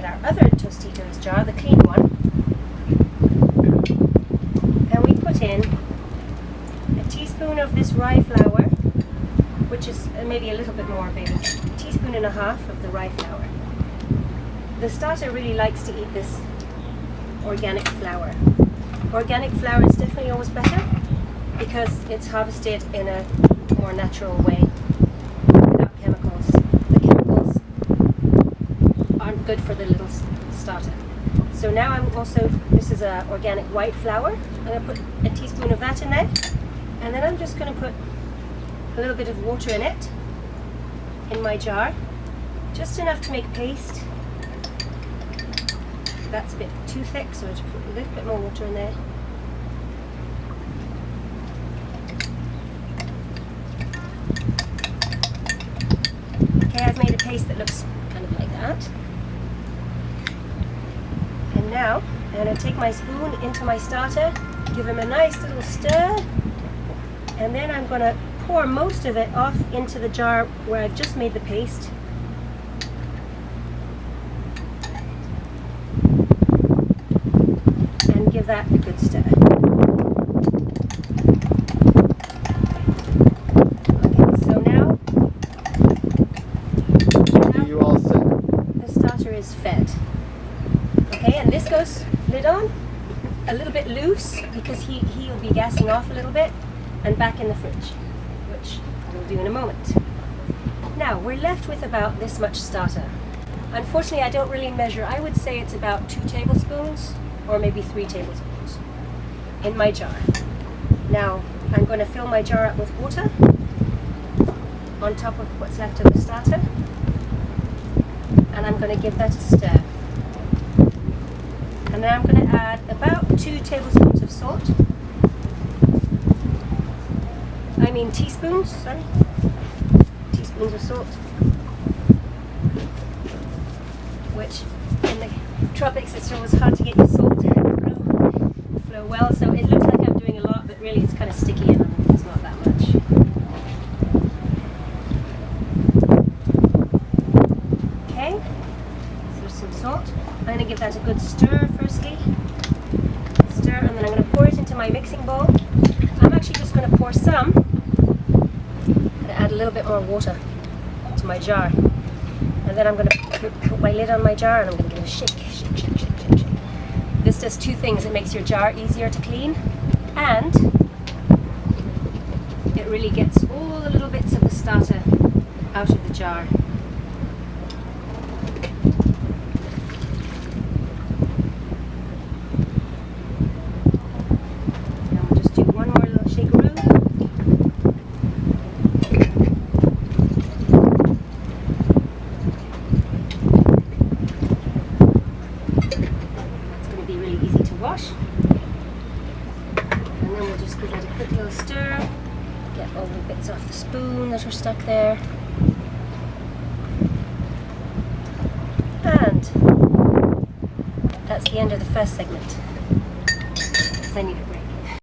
get our other Tostitos jar, the clean one, and we put in a teaspoon of this rye flour, which is maybe a little bit more, maybe a teaspoon and a half of the rye flour. The starter really likes to eat this organic flour. Organic flour is definitely always better because it's harvested in a more natural way without chemicals. The chemicals aren't good for the little starter. So now this is a organic white flour. I'm going to put a teaspoon of that in there, and then I'm just going to put a little bit of water in it, in my jar, just enough to make paste. That's a bit too thick, so I'll just put a little bit more water in there. Okay, I've made a paste that looks kind of like that. And now I'm going to take my spoon into my starter, give him a nice little stir, and then I'm going to pour most of it off into the jar where I've just made the paste. And give that a good stir. Okay, so now you all set? The starter is fed. Okay, and this goes lid on, a little bit loose because he'll be gassing off a little bit, and back in the fridge, which we'll do in a moment. Now we're left with about this much starter. Unfortunately, I don't really measure. I would say it's about 2 tablespoons or maybe 3 tablespoons in my jar. Now I'm going to fill my jar up with water on top of what's left of the starter, and I'm going to give that a stir. And then I'm going to add about 2 tablespoons of salt. I mean teaspoons, sorry. Teaspoons of salt. Which in the tropics it's always hard to get your salt to flow well, so it looks like I'm doing a lot, but really it's kind of sticky and it's not that much. Okay, so there's some salt. I'm going to give that a good stir firstly. Stir, and then I'm going to pour it into my mixing bowl. I'm actually just going to pour some and add a little bit more water to my jar. And then I'm going to put my lid on my jar and I'm going to give it a shake, shake, shake, shake, shake, shake. This does 2 things. It makes your jar easier to clean, and it really gets all the little bits of the starter out of the jar. Now we'll just do one more little shakeroo. Wash, and then we'll just give that a quick little stir, get all the bits off the spoon that are stuck there, and that's the end of the first segment, because I need a break.